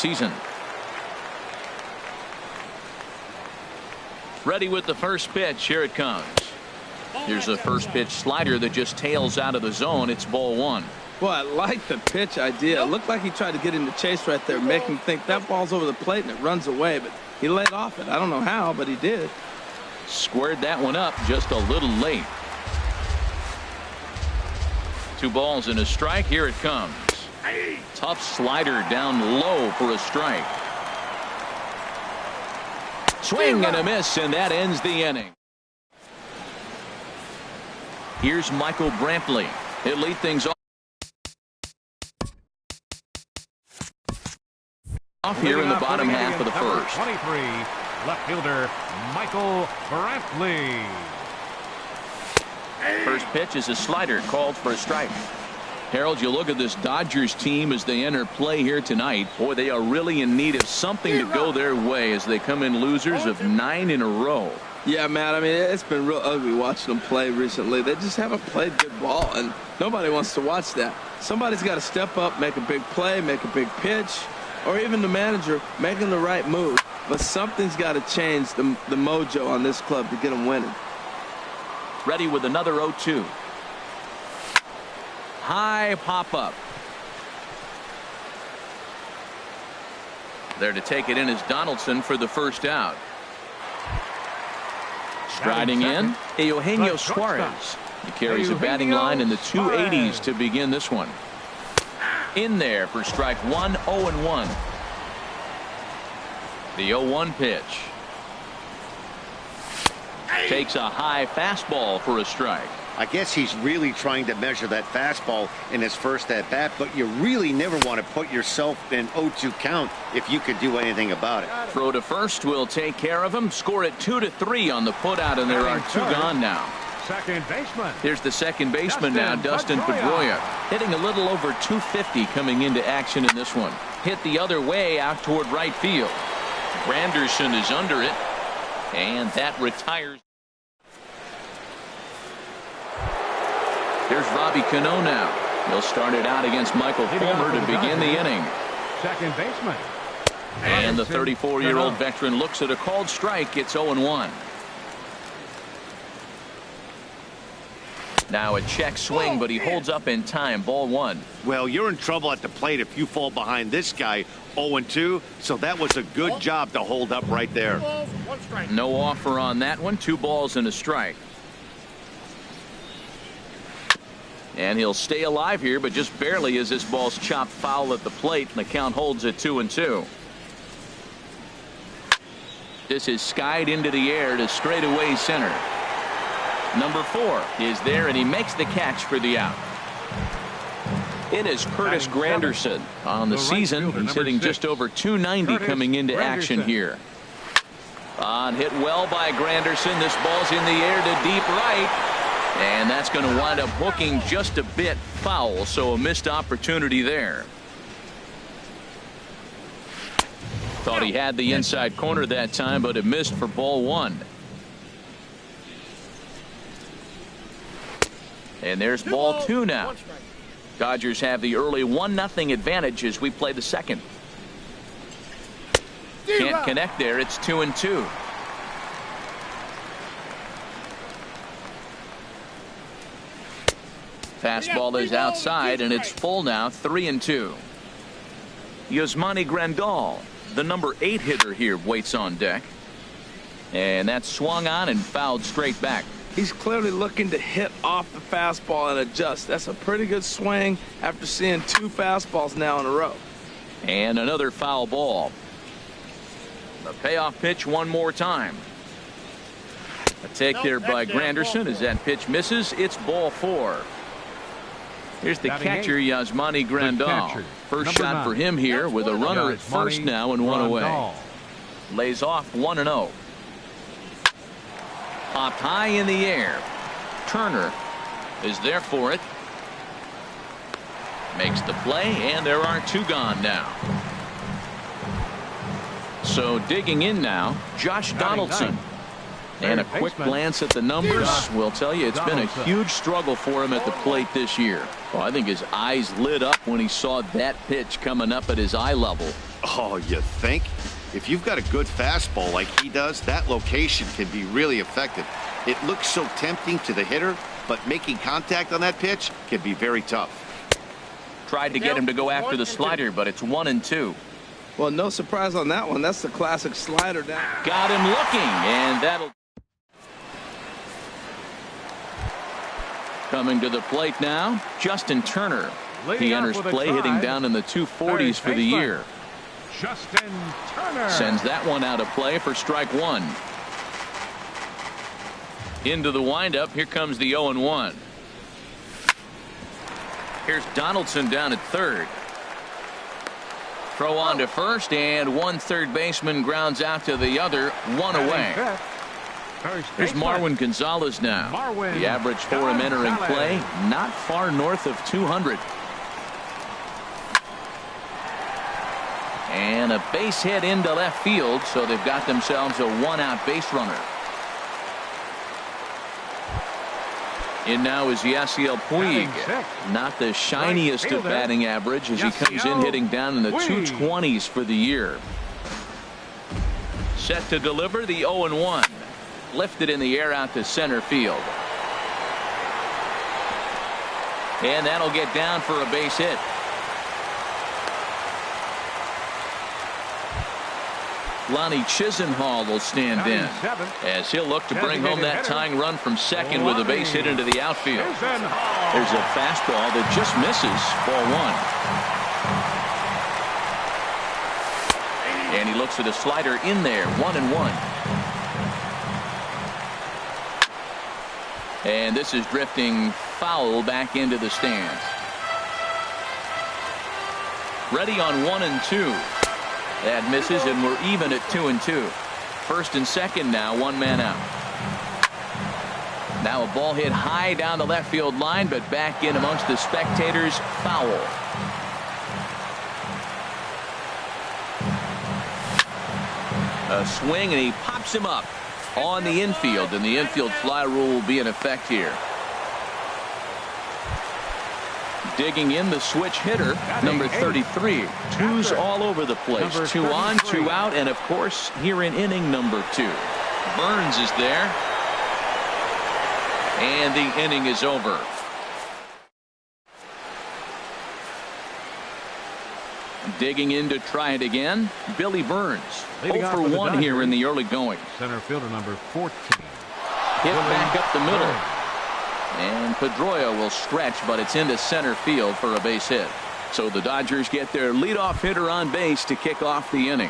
season. Ready with the first pitch. Here it comes. Here's a first pitch slider that just tails out of the zone. It's ball one. Well, I like the pitch idea. It looked like he tried to get into chase right there, make him think that ball's over the plate and it runs away, but he laid off it. I don't know how, but he did. Squared that one up just a little late. 2 balls and a strike. Here it comes. Tough slider down low for a strike. Swing and a miss, and that ends the inning. Here's Michael Brantley. He'll lead things off here in the bottom half of the first. 23, left fielder Michael Brantley. First pitch is a slider called for a strike. Harold, you look at this Dodgers team as they enter play here tonight. Boy, they are really in need of something to go their way as they come in losers of 9 in a row. Yeah, Matt, I mean, it's been real ugly watching them play recently. They just haven't played good ball, and nobody wants to watch that. Somebody's got to step up, make a big play, make a big pitch, or even the manager making the right move. But something's got to change the mojo on this club to get them winning. Ready with another 0-2. High pop up. There to take it in is Donaldson for the first out. Striding in, Eugenio Suarez. He carries a batting line in the 280s to begin this one. In there for strike one, 0-1. The 0-1 pitch. Takes a high fastball for a strike. I guess he's really trying to measure that fastball in his first at bat, but you really never want to put yourself in 0-2 count if you could do anything about it. Throw to first will take care of him. Score it 2-3 on the putout, and there are 2 gone now. Second baseman. Here's the second baseman now, Dustin Pedroia, hitting a little over 250 coming into action in this one. Hit the other way out toward right field. Granderson is under it, and that retires. Here's Robbie Cano now. He'll start it out against Michael Fulmer to begin the inning. Second baseman. And the 34-year-old veteran looks at a called strike. It's 0-1. Now a check swing, but he holds up in time. Ball one. Well, you're in trouble at the plate if you fall behind this guy 0-2, so that was a good job to hold up right there. No offer on that one. 2 balls and a strike. And he'll stay alive here, but just barely as this ball's chopped foul at the plate, and the count holds at 2-2. This is skied into the air to straightaway center. Number 4 is there, and he makes the catch for the out. It is Curtis Granderson on the season. He's hitting just over 290 coming into action here. On hit well by Granderson. This ball's in the air to deep right. And that's going to wind up hooking just a bit foul, so a missed opportunity there. Thought he had the inside corner that time, but it missed for ball one. And there's ball 2 now. Dodgers have the early 1-0 advantage as we play the second. Can't connect there. It's 2-2. Fastball is outside, and it's full now. 3-2. Yasmani Grandal, the number 8 hitter here, waits on deck. And that's swung on and fouled straight back. He's clearly looking to hit off the fastball and adjust. That's a pretty good swing after seeing 2 fastballs now in a row. And another foul ball. The payoff pitch one more time. A take there by Granderson as that pitch misses. It's ball 4. Here's the catcher, Yasmani Grandal. First shot for him here with a runner at first now and 1 away. Lays off 1-0. Popped high in the air. Turner is there for it. Makes the play, and there are 2 gone now. So digging in now, Josh Donaldson. And a quick glance at the numbers will tell you it's been a huge struggle for him at the plate this year. Well, I think his eyes lit up when he saw that pitch coming up at his eye level. Oh, you think? If you've got a good fastball like he does, that location can be really effective. It looks so tempting to the hitter, but making contact on that pitch can be very tough. Tried to get him to go after the slider, but it's 1-2. Well, no surprise on that one. That's the classic slider down. Got him looking, and that'll... Coming to the plate now, Justin Turner. He enters play hitting down in the 240s for the year. Justin Turner sends that one out of play for strike one. Into the windup, here comes the 0-1. Here's Donaldson down at third. Throw on to first, and one third baseman grounds out to the other, one away. Here's Marwin Gonzalez now. The average for him entering play, not far north of 200. And a base hit into left field, so they've got themselves a one-out base runner. In now is Yasiel Puig. Not the shiniest of batting average as he comes in hitting down in the 220s for the year. Set to deliver the 0-1. Lifted in the air out to center field. And that'll get down for a base hit. Lonnie Chisenhall will stand in as he'll look to bring home that tying run from second with a base hit into the outfield. There's a fastball that just misses, ball one. And he looks at a slider in there, 1-1. And this is drifting foul back into the stands. Ready on 1-2. That misses, and we're even at 2-2. First and second now, one man out. Now a ball hit high down the left field line, but back in amongst the spectators, foul. A swing, and he pops him up on the infield, and the infield fly rule will be in effect here. Digging in the switch hitter, number 33. Twos all over the place. 2 on, 2 out, and of course here in inning number 2. Burns is there. And the inning is over. Digging in to try it again, Billy Burns. 0 for 1 here in the early going. Center fielder number 14. Hit back up the middle. And Pedroia will stretch, but it's into center field for a base hit. So the Dodgers get their leadoff hitter on base to kick off the inning.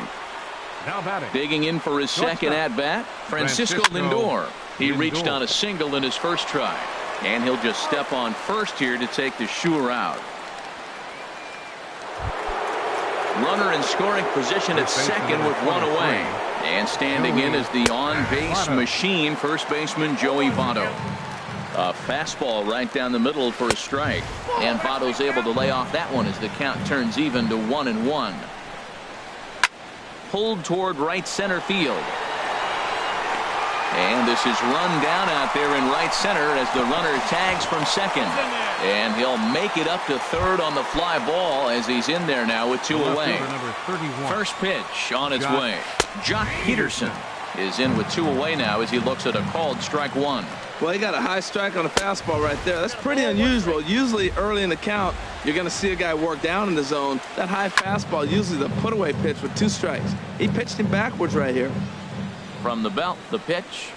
Now batting. Digging in for his second at-bat, Francisco Lindor. He reached on a single in his first try. And he'll just step on first here to take the shooter out. Runner in scoring position at second with one away. And standing in is the on-base machine, first baseman Joey Votto. A fastball right down the middle for a strike. And Votto's able to lay off that one as the count turns even to 1-1. Pulled toward right center field. And this is run down out there in right center as the runner tags from second. And he'll make it up to third on the fly ball as he's in there now with 2 away. First pitch on its way. Jock Peterson is in with 2 away now as he looks at a called strike 1. Well, he got a high strike on a fastball right there. That's pretty unusual. Usually early in the count, you're going to see a guy work down in the zone. That high fastball, usually the put-away pitch with 2 strikes. He pitched him backwards right here. From the belt, the pitch.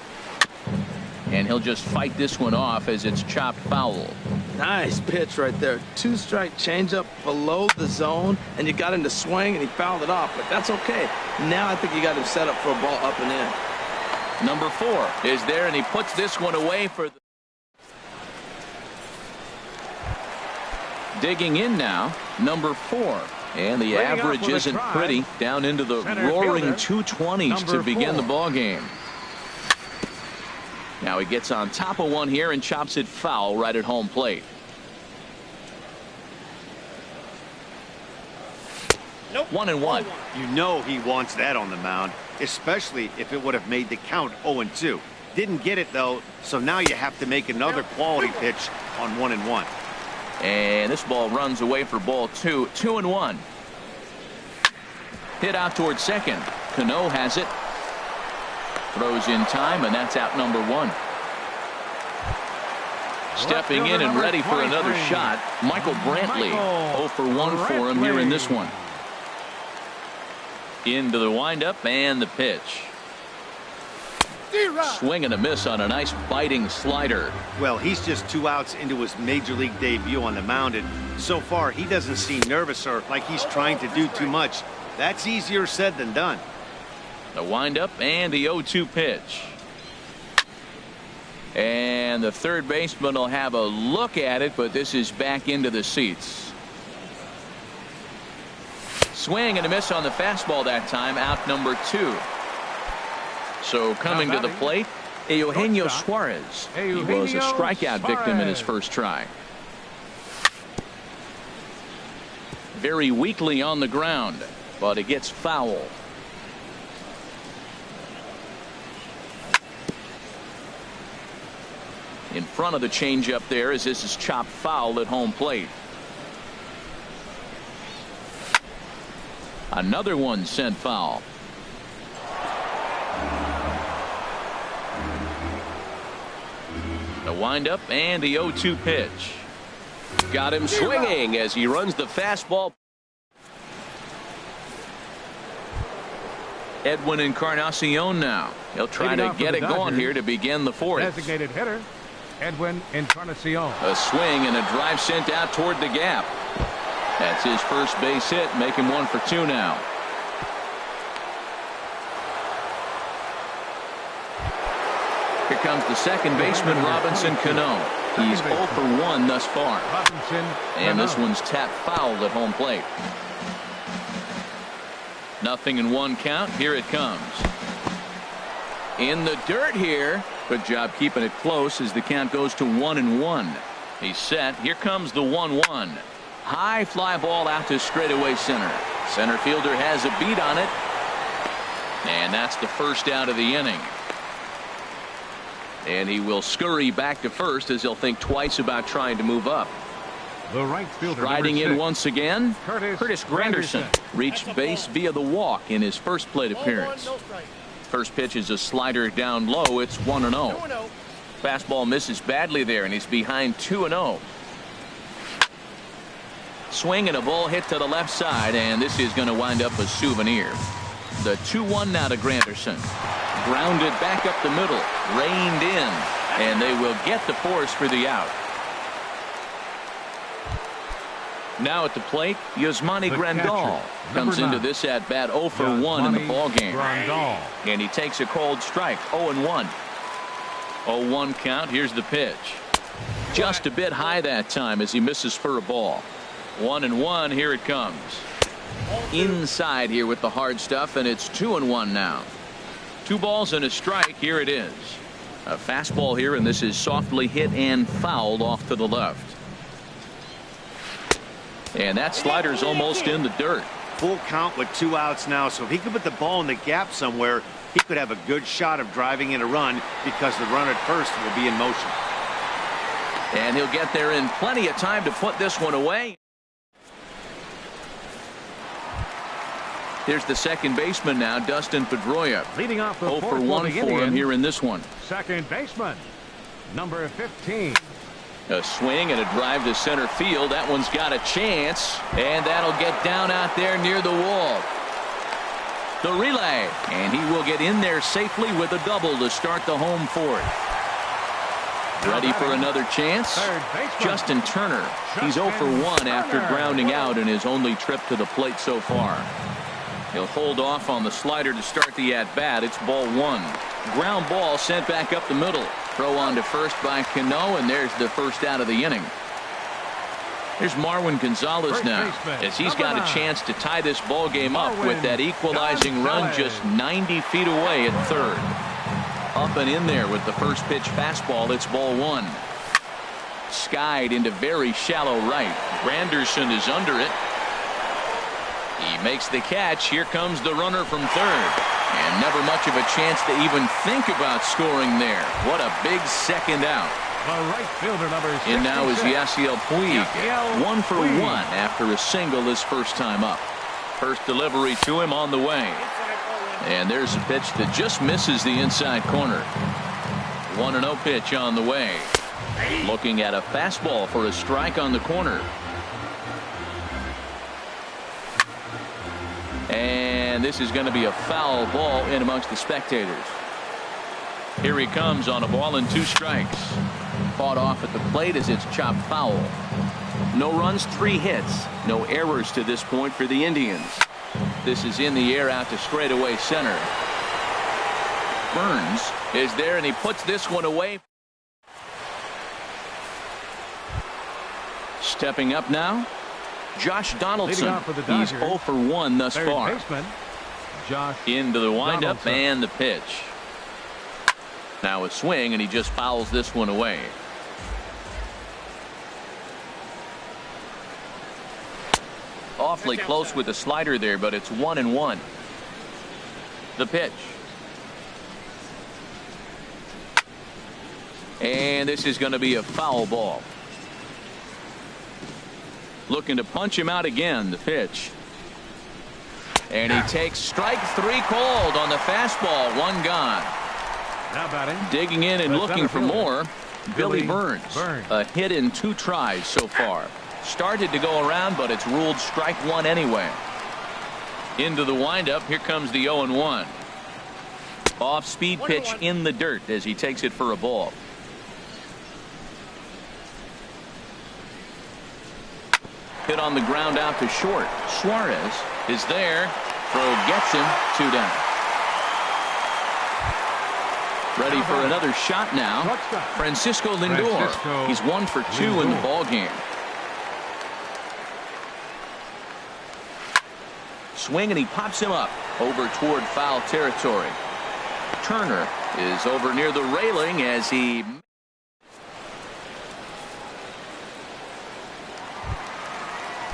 And he'll just fight this one off as it's chopped foul. Nice pitch right there. 2-strike changeup below the zone, and you got him to swing, and he fouled it off. But that's okay. Now I think you got him set up for a ball up and in. Number 4 is there, and he puts this one away for the... Digging in now, number 4. And the average isn't pretty, down into the roaring 220s to begin the ball game. Now he gets on top of one here and chops it foul right at home plate. Nope. 1-1. You know he wants that on the mound, especially if it would have made the count 0-2. Didn't get it, though, so now you have to make another quality pitch on 1-1. And this ball runs away for ball 2. 2-1. Hit out towards second. Cano has it. Throws in time, and that's out number 1. Stepping in and ready for another shot, Michael Brantley. 0 for 1 for him here in this one. Into the windup and the pitch. Swing and a miss on a nice biting slider. Well, he's just 2 outs into his major league debut on the mound, and so far he doesn't seem nervous or like he's trying to do too much. That's easier said than done. The windup and the 0-2 pitch. And the third baseman will have a look at it, but this is back into the seats. Swing and a miss on the fastball that time, out number 2. So coming to the plate, Eugenio Suarez. He was a strikeout victim in his first try. Very weakly on the ground, but it gets foul. In front of the changeup there, as this is chopped foul at home plate. Another one sent foul. The windup and the 0-2 pitch. Got him swinging as he runs the fastball. Edwin Encarnacion now. He'll try to get it going here to begin the 4th. Designated hitter, Edwin Encarnacion. A swing and a drive sent out toward the gap. That's his first base hit, make him 1 for 2 now. Here comes the second baseman, Robinson Cano. He's 0 for 1 thus far. And this one's tapped foul at home plate. 0-1 count. Here it comes. In the dirt here. Good job keeping it close as the count goes to 1-1. He's set. Here comes the 1-1. High fly ball out to straightaway center. Center fielder has a beat on it. And that's the first out of the inning. And he will scurry back to first as he'll think twice about trying to move up. The right fielder, riding in 6, once again, Curtis Granderson reached base via the walk in his first plate appearance. First pitch is a slider down low. It's 1-0. Fastball misses badly there, and he's behind 2-0. Swing and a ball hit to the left side, and this is going to wind up a souvenir. The 2-1 now to Granderson. Grounded back up the middle, reined in, and they will get the force for the out. Now at the plate, Yasmani Grandal comes into this at bat 0 for 1 in the ball game. And he takes a cold strike, 0-1. 0-1 count. Here's the pitch. Just a bit high that time as he misses for a ball. 1-1. Here it comes. Inside here with the hard stuff, and it's 2-1 now. 2 balls and a strike. Here it is. A fastball here, and this is softly hit and fouled off to the left. And that slider's almost in the dirt. Full count with 2 outs now, so if he could put the ball in the gap somewhere, he could have a good shot of driving in a run because the runner at first will be in motion. And he'll get there in plenty of time to put this one away. Here's the second baseman now, Dustin Pedroia. Leading off the 0 for 1 for him here in this one. Second baseman, number 15. A swing and a drive to center field. That one's got a chance, and that'll get down out there near the wall. The relay, and he will get in there safely with a double to start the home 4th. Ready for another chance? Justin Turner. He's 0 for 1 after grounding out in his only trip to the plate so far. He'll hold off on the slider to start the at-bat. It's ball 1. Ground ball sent back up the middle. Throw on to first by Cano, and there's the first out of the inning. Here's Marwin Gonzalez now, as he's got a chance to tie this ball game up with that equalizing run just 90 feet away at third. Up and in there with the first pitch fastball. It's ball 1. Skied into very shallow right. Granderson is under it. He makes the catch. Here comes the runner from third. And never much of a chance to even think about scoring there. What a big second out. The right fielder, number 66. And now is Yasiel Puig. 1 for 1 after a single his first time up. First delivery to him on the way. And there's a pitch that just misses the inside corner. 1-0 pitch on the way. Looking at a fastball for a strike on the corner. And this is going to be a foul ball in amongst the spectators. Here he comes on a ball and 2 strikes. Fought off at the plate as it's chopped foul. No runs, 3 hits. No errors to this point for the Indians. This is in the air out to straightaway center. Burns is there and he puts this one away. Stepping up now, Josh Donaldson. He's 0 for 1 thus far. Baseman, Josh into the windup Donaldson. and the pitch. Now a swing and he just fouls this one away. Awfully close with the slider there, but it's 1-1. The pitch. And this is going to be a foul ball. Looking to punch him out again. The pitch. And he takes strike 3 called on the fastball. 1 gone. Now batting. Digging in and looking for more. Billy Burns. Burns. A hit in 2 tries so far. Started to go around, but it's ruled strike 1 anyway. Into the windup. Here comes the 0-1. Off speed pitch in the dirt as he takes it for a ball. Hit on the ground out to short. Suarez is there. Throw gets him. 2 down. Ready for another shot now. Francisco Lindor. He's 1 for 2 in the ball game. Swing and he pops him up over toward foul territory. Turner is over near the railing as he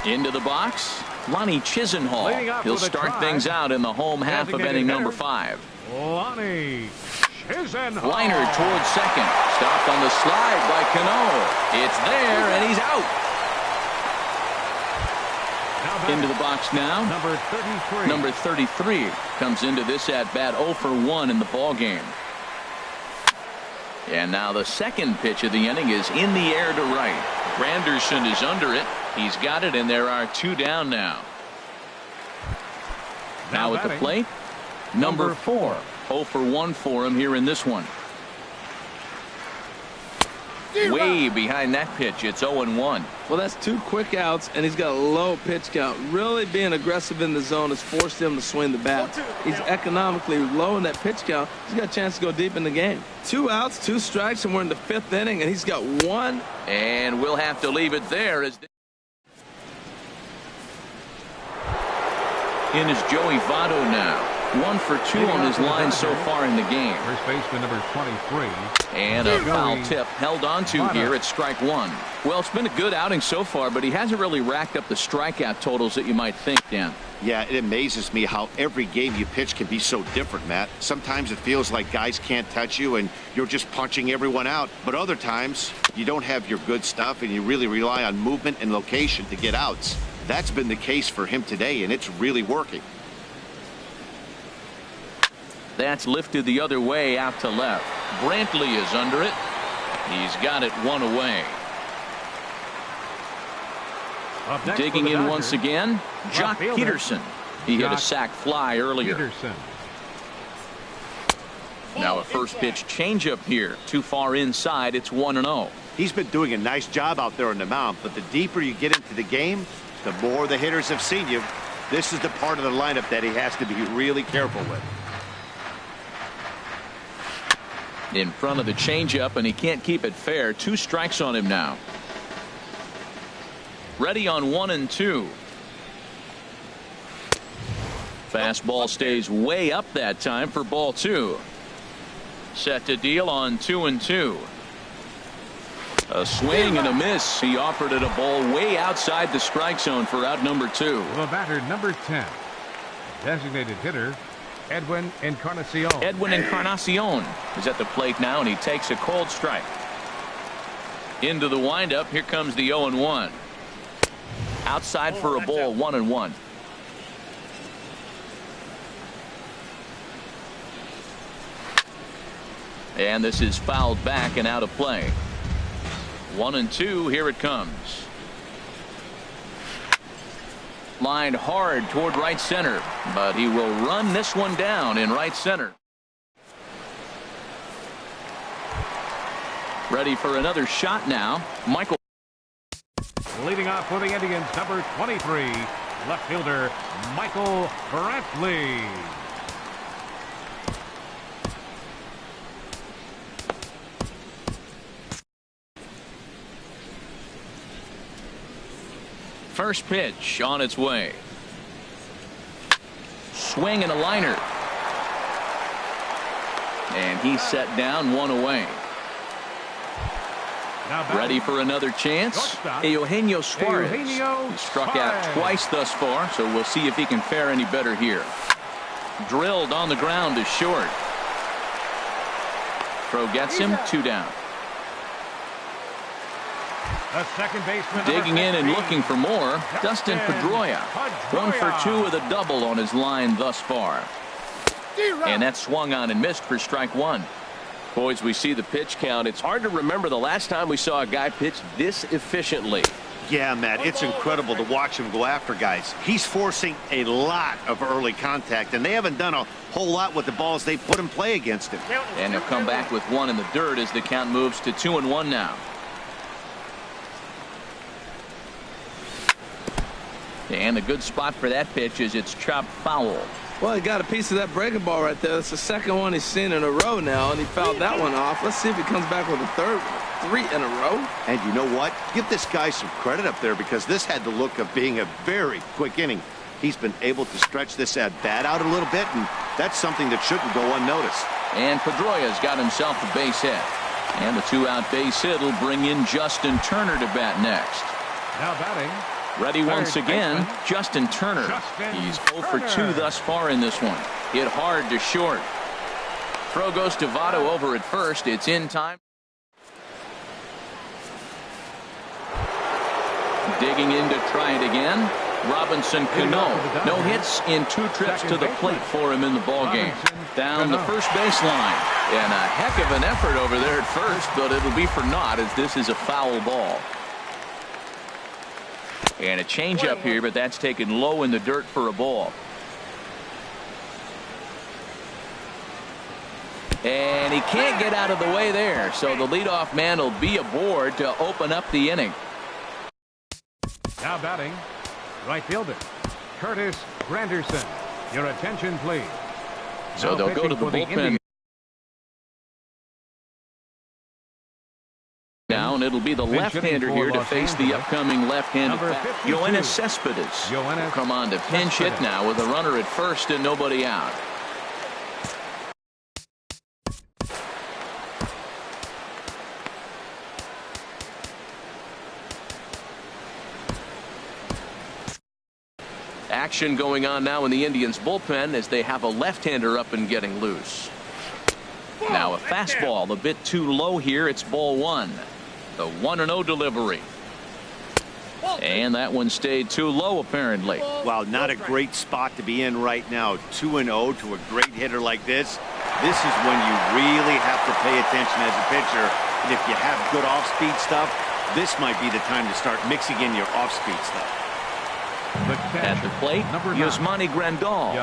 into the box. Lonnie Chisenhall. He'll start things out in the home half of inning number 5. Lonnie Chisenhall. Liner towards second. Stopped on the slide by Cano. It's there and he's out. Into the box now. Number 33. Number 33 comes into this at bat 0 for 1 in the ball game. And now the second pitch of the inning is in the air to right. Granderson is under it. He's got it, and there are 2 down now. Now at the plate, number 4. 0 for 1 for him here in this one. Way behind that pitch. It's 0-1. Well, that's 2 quick outs, and he's got a low pitch count. Really being aggressive in the zone has forced him to swing the bat. He's economically low in that pitch count. He's got a chance to go deep in the game. 2 outs, 2 strikes, and we're in the 5th inning, and he's got 1. And we'll have to leave it there. As in is Joey Votto now. 1 for 2 on his line so far in the game. First baseman number 23. And a foul tip held on to here at strike 1. Well, it's been a good outing so far, but he hasn't really racked up the strikeout totals that you might think, Dan. Yeah, it amazes me how every game you pitch can be so different, Matt. Sometimes it feels like guys can't touch you and you're just punching everyone out. But other times you don't have your good stuff and you really rely on movement and location to get outs. That's been the case for him today, and it's really working. That's lifted the other way out to left. Brantley is under it. He's got it 1 away. Digging in once again, Jock Peterson. He hit a sac fly earlier. Now a first pitch changeup here. Too far inside. It's 1-0. He's been doing a nice job out there on the mound, but the deeper you get into the game, the more the hitters have seen you. This is the part of the lineup that he has to be really careful with. In front of the changeup, and he can't keep it fair. 2 strikes on him now. Ready on 1 and 2. Fastball stays way up that time for ball 2. Set to deal on 2 and 2. A swing and a miss. He offered it a ball way outside the strike zone for out number 2. The batter, number 10. Designated hitter, Edwin Encarnacion. Edwin Encarnacion is at the plate now, and he takes a cold strike. Into the windup. Here comes the 0-1. Outside for a ball, 1-1. And this is fouled back and out of play. 1-2. Here it comes. Lined hard toward right center, but he will run this one down in right center. Ready for another shot now. Michael. Leading off for the Indians, number 23, left fielder Michael Brantley. First pitch on its way. Swing and a liner. And he's set down, one away. Ready for another chance. Eugenio Suarez. He struck out twice thus far, so we'll see if he can fare any better here. Drilled on the ground to short. Throw gets him, 2 down. The second baseman, digging in and looking for more, Dustin Pedroia. 1 for 2 with a double on his line thus far. And that swung on and missed for strike 1. Boys, we see the pitch count. It's hard to remember the last time we saw a guy pitch this efficiently. Yeah, Matt, it's incredible to watch him go after guys. He's forcing a lot of early contact, and they haven't done a whole lot with the balls they put in play against him. And he'll come back with 1 in the dirt as the count moves to 2-1 now. And the good spot for that pitch is it's chopped foul. Well, he got a piece of that breaking ball right there. That's the second one he's seen in a row now, and he fouled that one off. Let's see if he comes back with a third one. 3 in a row. And you know what? Give this guy some credit up there, because this had the look of being a very quick inning. He's been able to stretch this at bat out a little bit, and that's something that shouldn't go unnoticed. And Pedroia's got himself a base hit. And the 2-out base hit will bring in Justin Turner to bat next. Now batting. Ready once again, Justin Turner. He's 0 for 2 thus far in this one. Hit hard to short. Throw goes to Votto over at first. It's in time. Digging in to try it again. Robinson Cano. No hits in 2 trips to the plate for him in the ballgame. Down the first baseline. And a heck of an effort over there at first, but it'll be for naught as this is a foul ball. And a changeup here, but that's taken low in the dirt for a ball. And he can't get out of the way there, so the leadoff man will be aboard to open up the inning. Now batting, right fielder Curtis Granderson. Your attention, please. So they'll go to the bullpen. Down, it'll be the left-hander here to face the upcoming left-handed batter. Yoenis Cespedes will come on to pinch hit now with a runner at first and nobody out. Action going on now in the Indians bullpen as they have a left-hander up and getting loose. Now a fastball a bit too low here. It's ball 1. The 1-0 delivery. And that one stayed too low apparently. Wow, not a great spot to be in right now. 2-0 to a great hitter like this. This is when you really have to pay attention as a pitcher. And if you have good off-speed stuff, this might be the time to start mixing in your off-speed stuff. At the plate, Yasmani Grandal.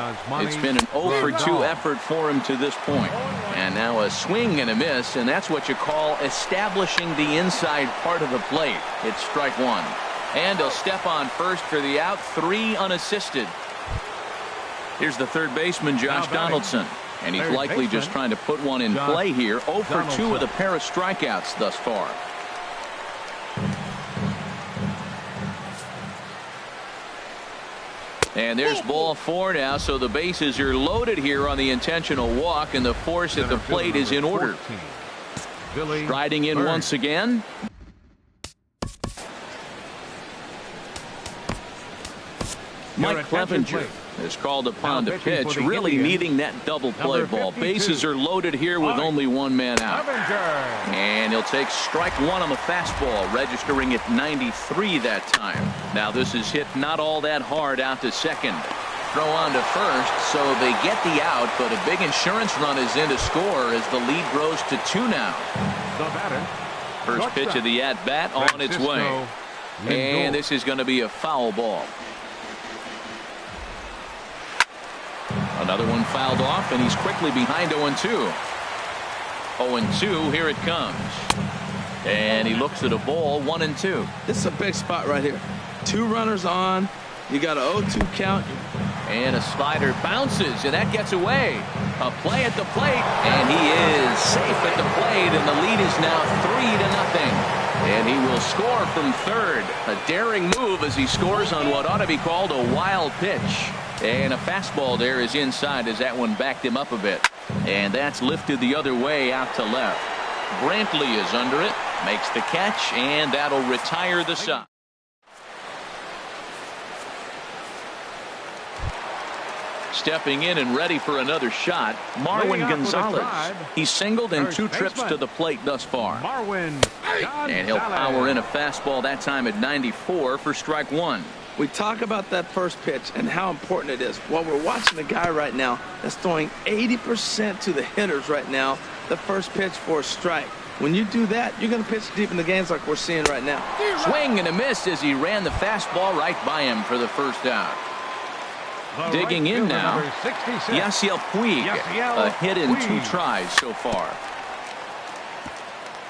It's been an 0 for 2 effort for him to this point. And now a swing and a miss, and that's what you call establishing the inside part of the plate. It's strike 1. And he'll step on first for the out, 3 unassisted. Here's the third baseman, Josh Donaldson. And he's likely just trying to put one in play here. 0 for 2 with a pair of strikeouts thus far. And there's ball 4 now, so the bases are loaded here on the intentional walk, and the force at the plate is in order. Striding in once again. Mike Clevenger is called upon to pitch, really needing that double play ball. Bases are loaded here with only one man out. And he'll take strike one on the fastball, registering at 93 that time. Now this is hit not all that hard out to second. Throw on to first, so they get the out, but a big insurance run is in to score as the lead grows to 2 now. The batter. First pitch of the at-bat on its way. And this is going to be a foul ball. Another one fouled off, and he's quickly behind 0-2. 0-2, here it comes. And he looks at a ball, 1-2. This is a big spot right here. 2 runners on. You got an 0-2 count. And a slider bounces, and that gets away. A play at the plate, and he is safe at the plate, and the lead is now 3-0. And he will score from third. A daring move as he scores on what ought to be called a wild pitch. And a fastball there is inside as that one backed him up a bit. And that's lifted the other way out to left. Brantley is under it, makes the catch, and that'll retire the side. Stepping in and ready for another shot, Marwin Gonzalez. He's singled in 2 trips to the plate thus far. And he'll power in a fastball that time at 94 for strike 1. We talk about that first pitch and how important it is. Well, we're watching a guy right now that's throwing 80% to the hitters right now, the first pitch for a strike. When you do that, you're going to pitch deep in the games like we're seeing right now. Swing and a miss as he ran the fastball right by him for the first out. Digging in now, Yasiel Puig, a hit in 2 tries so far.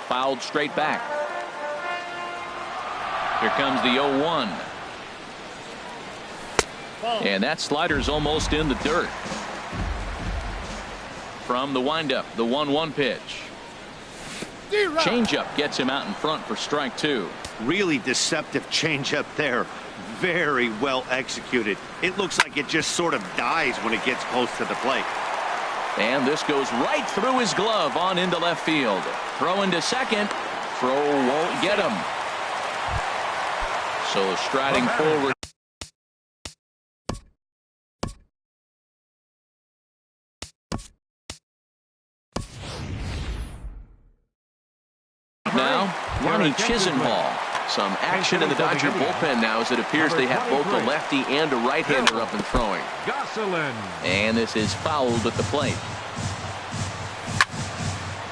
Fouled straight back. Here comes the 0-1. And that slider's almost in the dirt. From the windup, the 1-1 pitch. Changeup gets him out in front for strike 2. Really deceptive changeup there. Very well executed. It looks like it just sort of dies when it gets close to the plate. And this goes right through his glove on into left field. Throw into second. Throw won't get him. So striding forward. Now, Ronnie Chisenhall. Some action in the Dodger bullpen now as it appears they have both a lefty and a right-hander up and throwing. And this is fouled at the plate.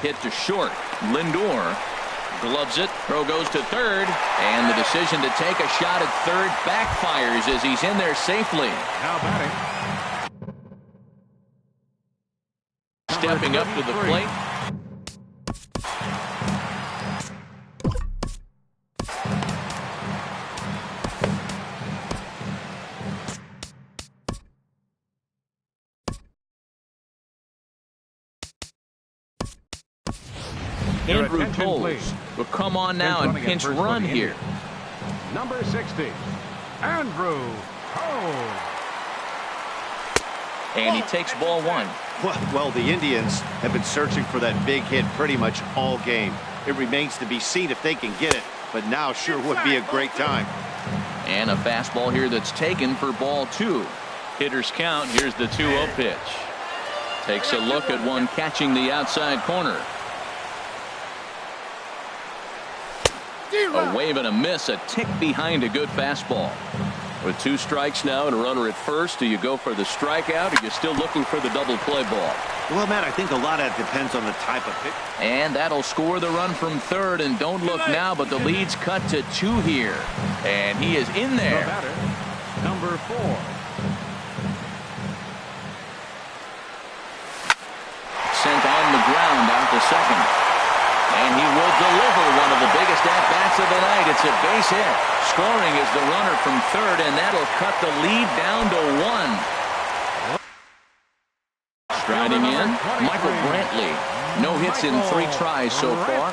Hit to short. Lindor gloves it. Throw goes to third. And the decision to take a shot at third backfires as he's in there safely. Now batting. Stepping up to the plate. Andrew Toles will come on now and pinch run here. Number 60, Andrew Toles. And he takes ball 1. Well, the Indians have been searching for that big hit pretty much all game. It remains to be seen if they can get it, but now sure would be a great time. And a fastball here that's taken for ball 2. Hitters count. Here's the 2-0 pitch. Takes a look at one catching the outside corner. A wave and a miss, a tick behind a good fastball. With 2 strikes now and a runner at first, do you go for the strikeout or are you still looking for the double play ball? Well, Matt, I think a lot of it depends on the type of pitch. And that'll score the run from third, and don't look now, but the lead's cut to 2 here. And he is in there. The batter, number 4. Sent on the ground out to second. And he will deliver one of the biggest at-bats of the night. It's a base hit. Scoring is the runner from third, and that'll cut the lead down to 1. Striding in, Michael Brantley. No hits in 3 tries so far.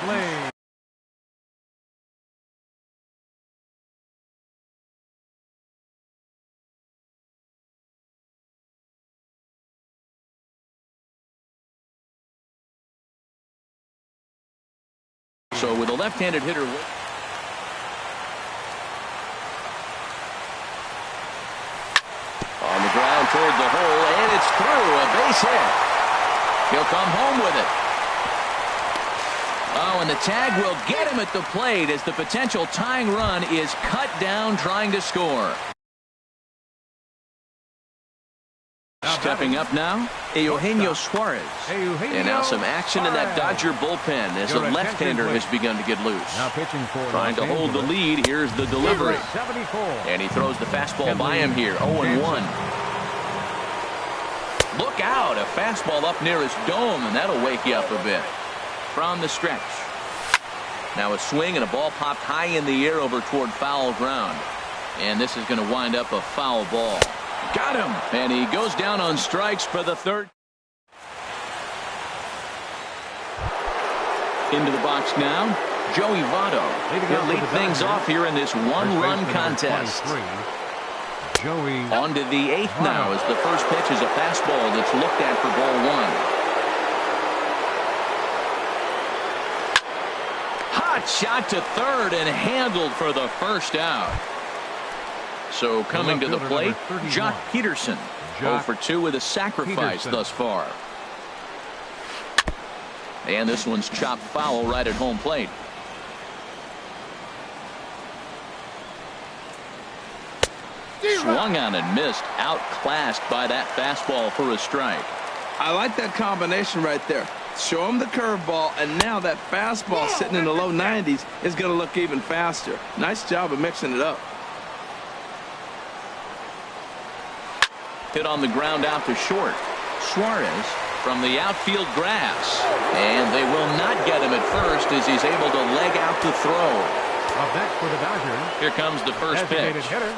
So with a left-handed hitter. toward the hole, and it's through. A base hit. He'll come home with it. Oh, and the tag will get him at the plate as the potential tying run is cut down trying to score. Stepping up now, Eugenio Suarez. And now some action in that Dodger bullpen as a left-hander has begun to get loose. Trying to hold the lead. Here's the delivery. And he throws the fastball by him here. 0-1. Look out. A fastball up near his dome, and that'll wake you up a bit. From the stretch. Now a swing and a ball popped high in the air over toward foul ground. And this is going to wind up a foul ball. Got him. And he goes down on strikes for the third. Into the box now, Joey Votto. He'll lead things off here in this one-run contest. Joey. On to the 8th now as the first pitch is a fastball that's looked at for ball 1. Hot shot to third and handled for the first out. So coming to the plate, Jock Peterson. 0 for 2 with a sacrifice thus far. And this one's chopped foul right at home plate. Swung on and missed. Outclassed by that fastball for a strike. I like that combination right there. Show him the curveball, and now that fastball sitting in the low 90s is going to look even faster. Nice job of mixing it up. Hit on the ground out to short. Suarez from the outfield grass. And they will not get him at first as he's able to leg out to throw. Up next for the Dodgers. Here comes the first pitch. Hitter,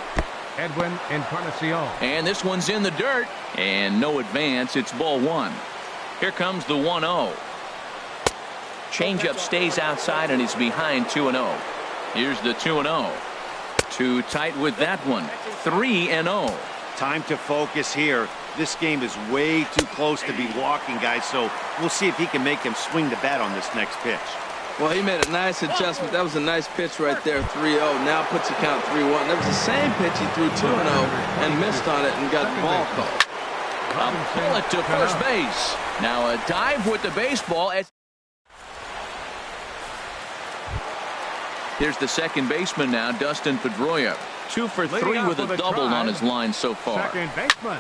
Edwin Encarnacion. And this one's in the dirt. And no advance. It's ball 1. Here comes the 1-0. Changeup stays outside and he's behind 2-0. Here's the 2-0. Too tight with that one. 3-0. Time to focus here. This game is way too close to be walking, guys, so we'll see if he can make him swing the bat on this next pitch. Well, he made a nice adjustment. That was a nice pitch right there, 3-0. Now puts the count 3-1. That was the same pitch he threw 2-0 and missed on it and got the ball called. A bullet to first base. Now a dive with the baseball. Here's the second baseman now, Dustin Pedroia. 2 for 3 with a double on his line so far. Second baseman.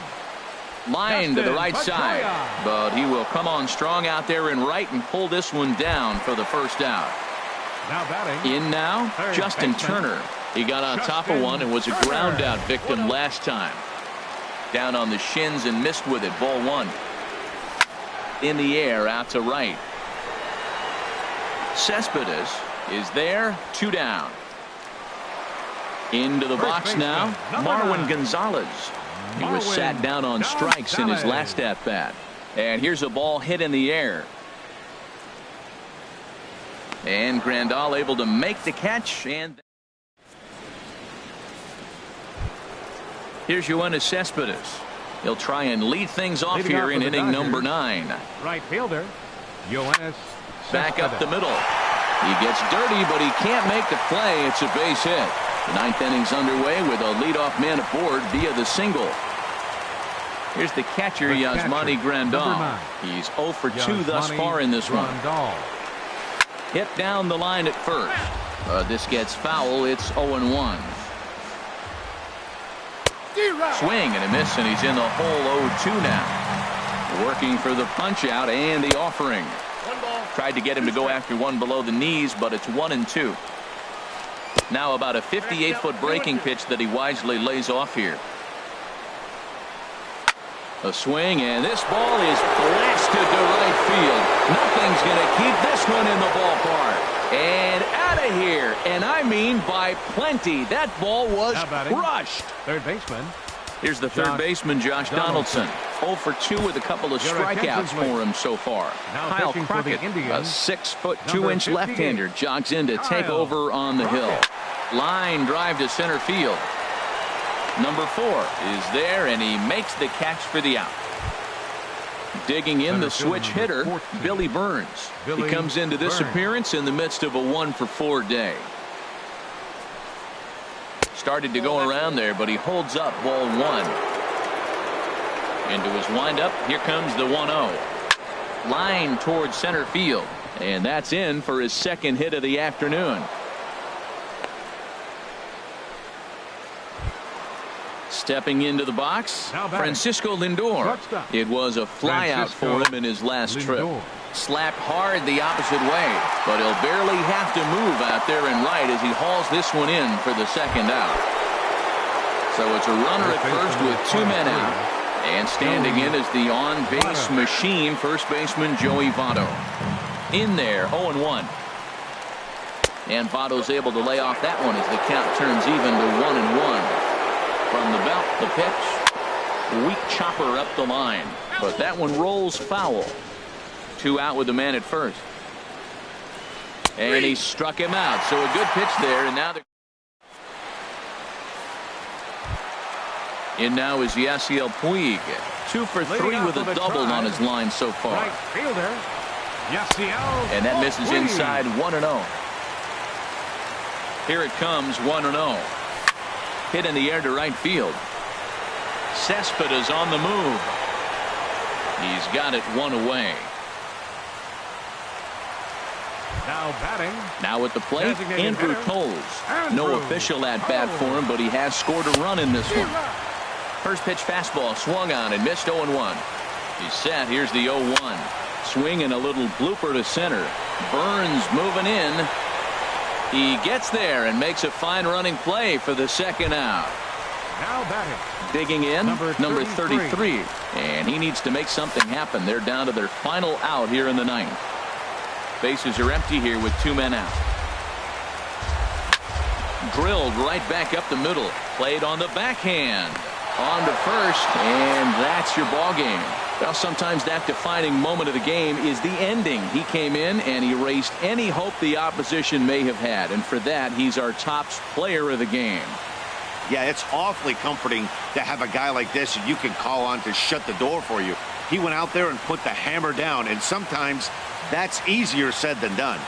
Line to the right side, but he will come on strong out there in right and pull this one down for the first out. Now batting. In now, Justin Turner. He got on top of one and was a ground out victim last time. Down on the shins and missed with it. Ball 1. In the air out to right. Cespedes is there. 2 down. Into the box now, Marwin Gonzalez. He was sat down on strikes in his last at-bat. And here's a ball hit in the air. And Grandal able to make the catch. And here's Yoenis Cespedes. He'll try and lead things off here in inning number 9. Right fielder, Yoenis Back up the middle. He gets dirty, but he can't make the play. It's a base hit. The 9th inning's underway with a leadoff man aboard via the single. Here's the catcher, Yasmani Grandal. He's 0 for 2 thus far in this one. Hit down the line at first. This gets foul. It's 0-1. Swing and a miss, and he's in the hole 0-2 now. Working for the punch out and the offering. Tried to get him to go after one below the knees, but it's 1-2. Now about a 58-foot breaking pitch that he wisely lays off here. A swing, and this ball is blasted to right field. Nothing's going to keep this one in the ballpark. And out of here. And I mean by plenty. That ball was crushed. Third baseman. Here's the third baseman, Josh Donaldson. 0 for 2 with a couple of strikeouts for him so far. Kyle Crockett, a 6'2" left-hander, jogs in to take over on the hill. Line drive to center field. Number 4 is there, and he makes the catch for the out. Digging in the switch hitter, Billy Burns. He comes into this appearance in the midst of a 1 for 4 day. Started to go around there, but he holds up ball 1. Into his windup. Here comes the 1-0. Line towards center field. And that's in for his second hit of the afternoon. Stepping into the box, Francisco Lindor. It was a flyout for him in his last trip. Slapped hard the opposite way, but he'll barely have to move out there and right as he hauls this one in for the second out. So it's a runner at first with 2 men out. And standing in is the on-base machine, first baseman Joey Votto. In there, 0-1. And Votto's able to lay off that one as the count turns even to 1-1. From the belt, the pitch. Weak chopper up the line. But that one rolls foul. 2 out with the man at first. And he struck him out. So a good pitch there. And now in now is Yasiel Puig. 2 for 3 with a double on his line so far. Right fielder, Yasiel. And that misses inside 1-0. Here it comes 1-0. Hit in the air to right field. Cespedes on the move. He's got it 1 away. Now batting. Now at the plate, Andrew Toles. No official at bat for him, but he has scored a run in this one. First pitch fastball swung on and missed 0-1. He's set. Here's the 0-1. Swing and a little blooper to center. Burns moving in. He gets there and makes a fine running play for the second out. Now batting. Digging in, number 33. And he needs to make something happen. They're down to their final out here in the ninth. Bases are empty here with 2 men out. Drilled right back up the middle. Played on the backhand. On to first, and that's your ball game. Well, sometimes that defining moment of the game is the ending. He came in and he erased any hope the opposition may have had, and for that he's our top player of the game. Yeah, it's awfully comforting to have a guy like this that you can call on to shut the door for you. He went out there and put the hammer down, and sometimes that's easier said than done.